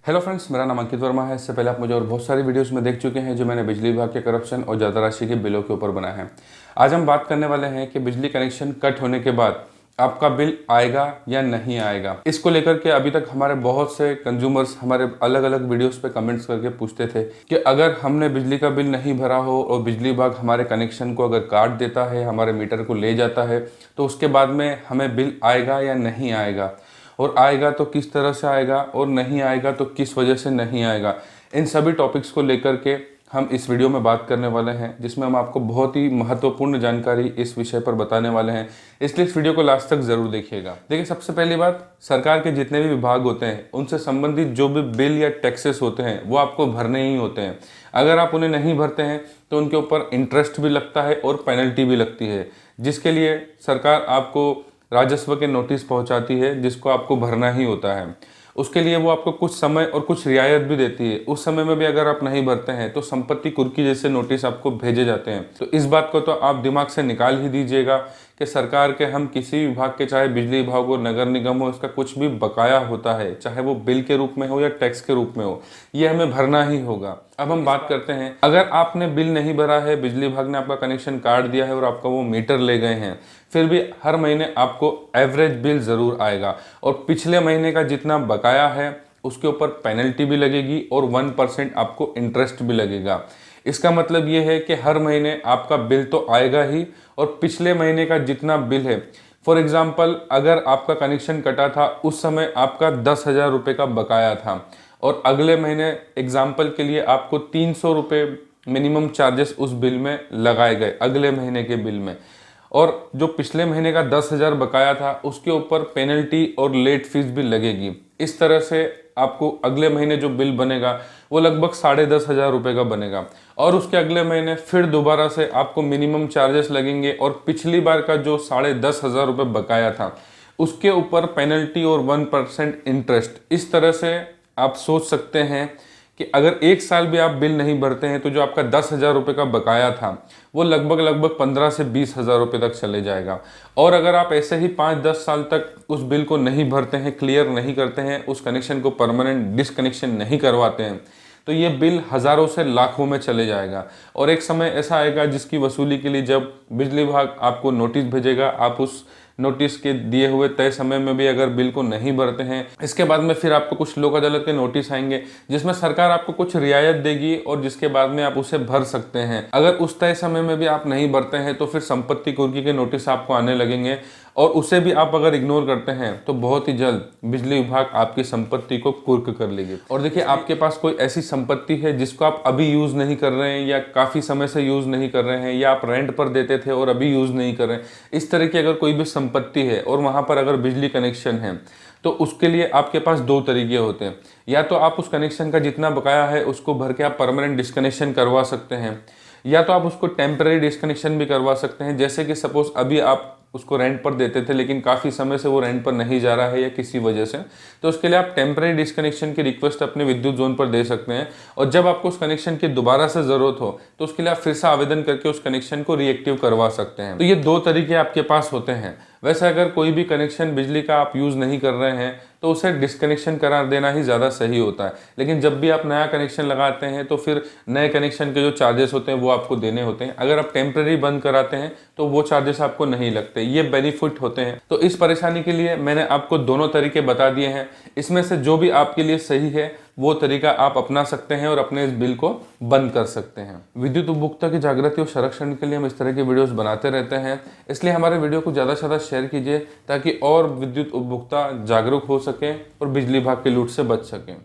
Hello friends, मेरा नाम अंकित वर्मा है। इससे पहले आप मुझे और बहुत सारी वीडियोस में देख चुके हैं जो मैंने बिजली विभाग के करप्शन और ज़्यादा राशि के बिलों के ऊपर बनाए हैं। आज हम बात करने वाले हैं कि बिजली कनेक्शन कट होने के बाद आपका बिल आएगा या नहीं आएगा। इसको लेकर के अभी तक हमारे बहुत से कंज्यूमर्स हमारे अलग अलग वीडियोस पे कमेंट्स करके पूछते थे कि अगर हमने बिजली का बिल नहीं भरा हो और बिजली विभाग हमारे कनेक्शन को अगर काट देता है, हमारे मीटर को ले जाता है, तो उसके बाद में हमें बिल आएगा या नहीं आएगा, और आएगा तो किस तरह से आएगा, और नहीं आएगा तो किस वजह से नहीं आएगा। इन सभी टॉपिक्स को लेकर के हम इस वीडियो में बात करने वाले हैं, जिसमें हम आपको बहुत ही महत्वपूर्ण जानकारी इस विषय पर बताने वाले हैं। इसलिए इस वीडियो को लास्ट तक जरूर देखिएगा। देखिए, सबसे पहली बात, सरकार के जितने भी विभाग होते हैं उनसे संबंधित जो भी बिल या टैक्सेस होते हैं वो आपको भरने ही होते हैं। अगर आप उन्हें नहीं भरते हैं तो उनके ऊपर इंटरेस्ट भी लगता है और पेनल्टी भी लगती है, जिसके लिए सरकार आपको राजस्व के नोटिस पहुंचाती है, जिसको आपको भरना ही होता है। उसके लिए वो आपको कुछ समय और कुछ रियायत भी देती है। उस समय में भी अगर आप नहीं भरते हैं तो संपत्ति कुर्की जैसे नोटिस आपको भेजे जाते हैं। तो इस बात को तो आप दिमाग से निकाल ही दीजिएगा कि सरकार के हम किसी विभाग के, चाहे बिजली विभाग हो, नगर निगम हो, इसका कुछ भी बकाया होता है, चाहे वो बिल के रूप में हो या टैक्स के रूप में हो, ये हमें भरना ही होगा। अब हम बात करते हैं, अगर आपने बिल नहीं भरा है, बिजली विभाग ने आपका कनेक्शन काट दिया है और आपका वो मीटर ले गए हैं, फिर भी हर महीने आपको एवरेज बिल ज़रूर आएगा और पिछले महीने का जितना बकाया है उसके ऊपर पेनल्टी भी लगेगी और 1% आपको इंटरेस्ट भी लगेगा। इसका मतलब ये है कि हर महीने आपका बिल तो आएगा ही, और पिछले महीने का जितना बिल है, फॉर एग्जाम्पल अगर आपका कनेक्शन कटा था उस समय आपका 10,000 रुपये का बकाया था और अगले महीने एग्जाम्पल के लिए आपको 300 रुपये मिनिमम चार्जेस उस बिल में लगाए गए अगले महीने के बिल में, और जो पिछले महीने का 10,000 बकाया था उसके ऊपर पेनल्टी और लेट फीस भी लगेगी। इस तरह से आपको अगले महीने जो बिल बनेगा वो लगभग 10,500 रुपये का बनेगा, और उसके अगले महीने फिर दोबारा से आपको मिनिमम चार्जेस लगेंगे और पिछली बार का जो 10,500 रुपये बकाया था उसके ऊपर पेनल्टी और 1% इंटरेस्ट। इस तरह से आप सोच सकते हैं कि अगर एक साल भी आप बिल नहीं भरते हैं तो जो आपका 10,000 रुपये का बकाया था वो लगभग 15 से 20,000 रुपये तक चले जाएगा। और अगर आप ऐसे ही 5-10 साल तक उस बिल को नहीं भरते हैं, क्लियर नहीं करते हैं, उस कनेक्शन को परमानेंट डिसकनेक्शन नहीं करवाते हैं, तो ये बिल हज़ारों से लाखों में चले जाएगा। और एक समय ऐसा आएगा जिसकी वसूली के लिए जब बिजली विभाग आपको नोटिस भेजेगा, आप उस नोटिस के दिए हुए तय समय में भी अगर बिल को नहीं भरते हैं, इसके बाद में फिर आपको कुछ लोक अदालत के नोटिस आएंगे जिसमें सरकार आपको कुछ रियायत देगी और जिसके बाद में आप उसे भर सकते हैं। अगर उस तय समय में भी आप नहीं भरते हैं तो फिर संपत्ति कुर्की के नोटिस आपको आने लगेंगे, और उसे भी आप अगर इग्नोर करते हैं तो बहुत ही जल्द बिजली विभाग आपकी संपत्ति को कुर्क कर लेगी। और देखिए, आपके पास कोई ऐसी संपत्ति है जिसको आप अभी यूज़ नहीं कर रहे हैं या काफ़ी समय से यूज़ नहीं कर रहे हैं, या आप रेंट पर देते थे और अभी यूज़ नहीं कर रहे हैं, इस तरह की अगर कोई भी संपत्ति है और वहाँ पर अगर बिजली कनेक्शन है, तो उसके लिए आपके पास दो तरीके होते हैं। या तो आप उस कनेक्शन का जितना बकाया है उसको भर के आप परमानेंट डिस्कनेक्शन करवा सकते हैं, या तो आप उसको टेम्पररी डिस्कनेक्शन भी करवा सकते हैं। जैसे कि सपोज अभी आप उसको रेंट पर देते थे लेकिन काफ़ी समय से वो रेंट पर नहीं जा रहा है या किसी वजह से, तो उसके लिए आप टेम्पररी डिस्कनेक्शन की रिक्वेस्ट अपने विद्युत जोन पर दे सकते हैं, और जब आपको उस कनेक्शन की दोबारा से ज़रूरत हो तो उसके लिए आप फिर से आवेदन करके उस कनेक्शन को रीएक्टिव करवा सकते हैं। तो ये दो तरीके आपके पास होते हैं। वैसे अगर कोई भी कनेक्शन बिजली का आप यूज़ नहीं कर रहे हैं तो उसे डिस्कनेक्शन करा देना ही ज़्यादा सही होता है। लेकिन जब भी आप नया कनेक्शन लगाते हैं तो फिर नए कनेक्शन के जो चार्जेस होते हैं वो आपको देने होते हैं। अगर आप टेम्पररी बंद कराते हैं तो वो चार्जेस आपको नहीं लगते, ये बेनिफिट होते हैं। तो इस परेशानी के लिए मैंने आपको दोनों तरीके बता दिए हैं। इसमें से जो भी आपके लिए सही है वो तरीका आप अपना सकते हैं और अपने इस बिल को बंद कर सकते हैं। विद्युत उपभोक्ता की जागृति और संरक्षण के लिए हम इस तरह की वीडियोस बनाते रहते हैं, इसलिए हमारे वीडियो को ज़्यादा से ज़्यादा शेयर कीजिए ताकि और विद्युत उपभोक्ता जागरूक हो सकें और बिजली विभाग की लूट से बच सकें।